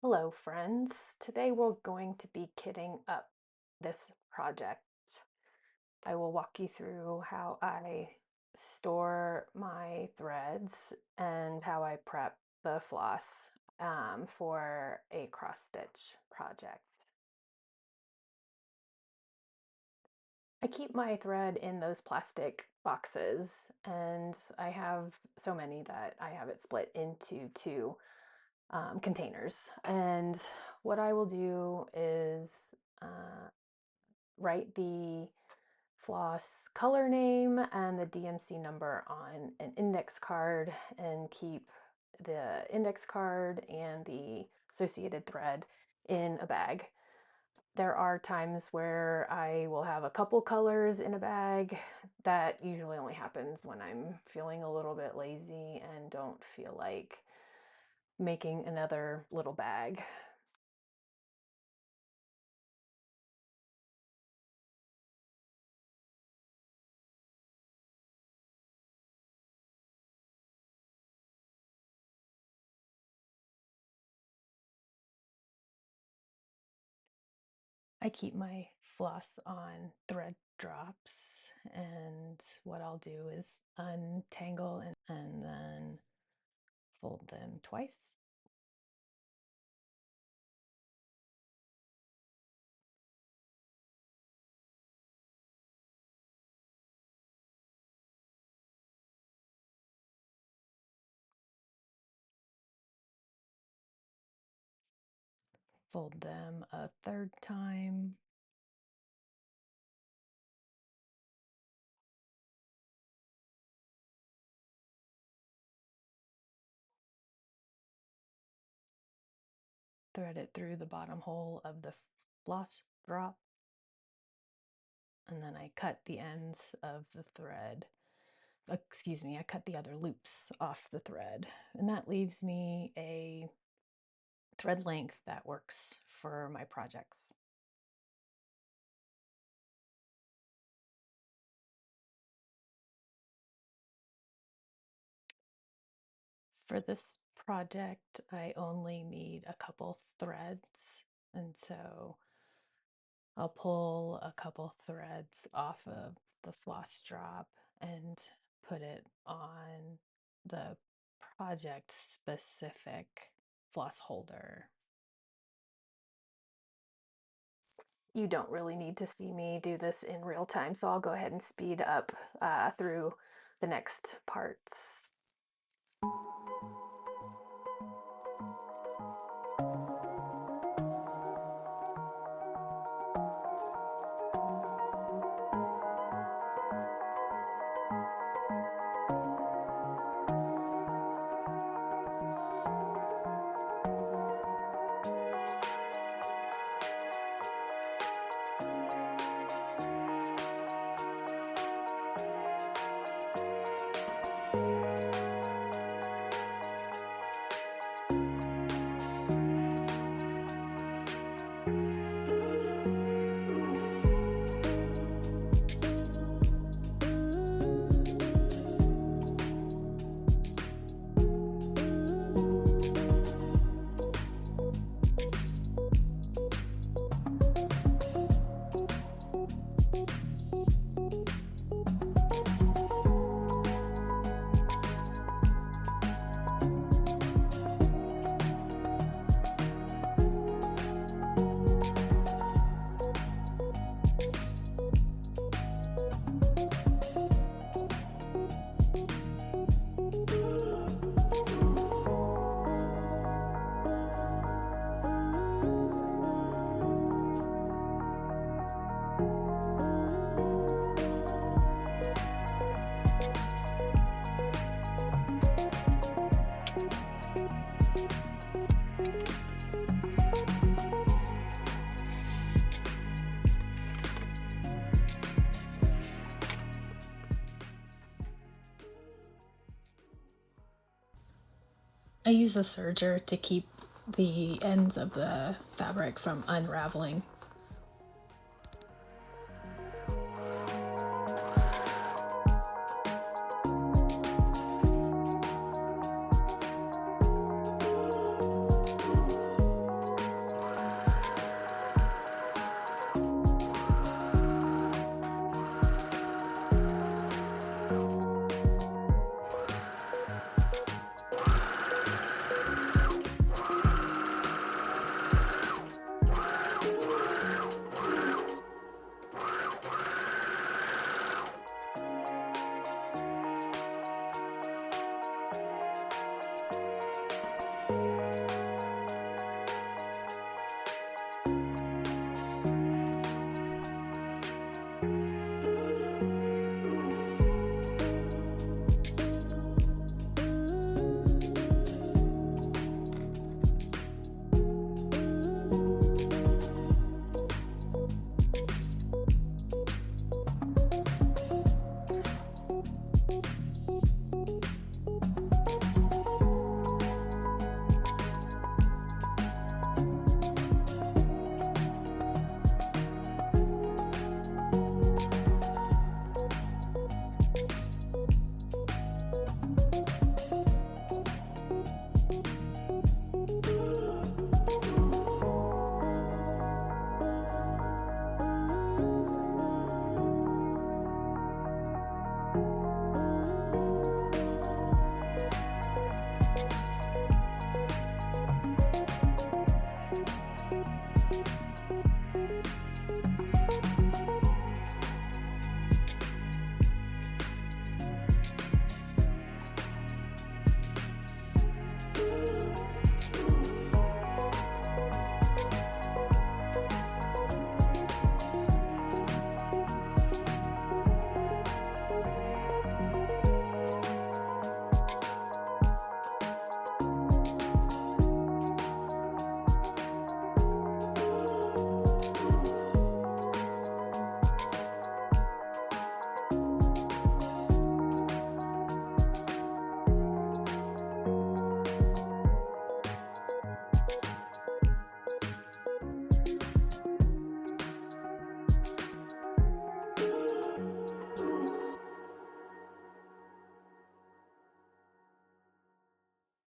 Hello, friends. Today we're going to be kitting up this project. I will walk you through how I store my threads and how I prep the floss for a cross stitch project. I keep my thread in those plastic boxes, and I have so many that I have it split into two containers. And what I will do is write the floss color name and the DMC number on an index card and keep the index card and the associated thread in a bag. There are times where I will have a couple colors in a bag. That usually only happens when I'm feeling a little bit lazy and don't feel like making another little bag. I keep my floss on thread drops, and what I'll do is untangle and then fold them twice. Fold them a third time. Thread it through the bottom hole of the floss drop, and then I cut the ends of the thread. I cut the other loops off the thread, and that leaves me a thread length that works for my projects. For this project, I only need a couple threads, and so I'll pull a couple threads off of the floss drop and put it on the project specific floss holder. You don't really need to see me do this in real time, so I'll go ahead and speed up through the next parts. I use a serger to keep the ends of the fabric from unraveling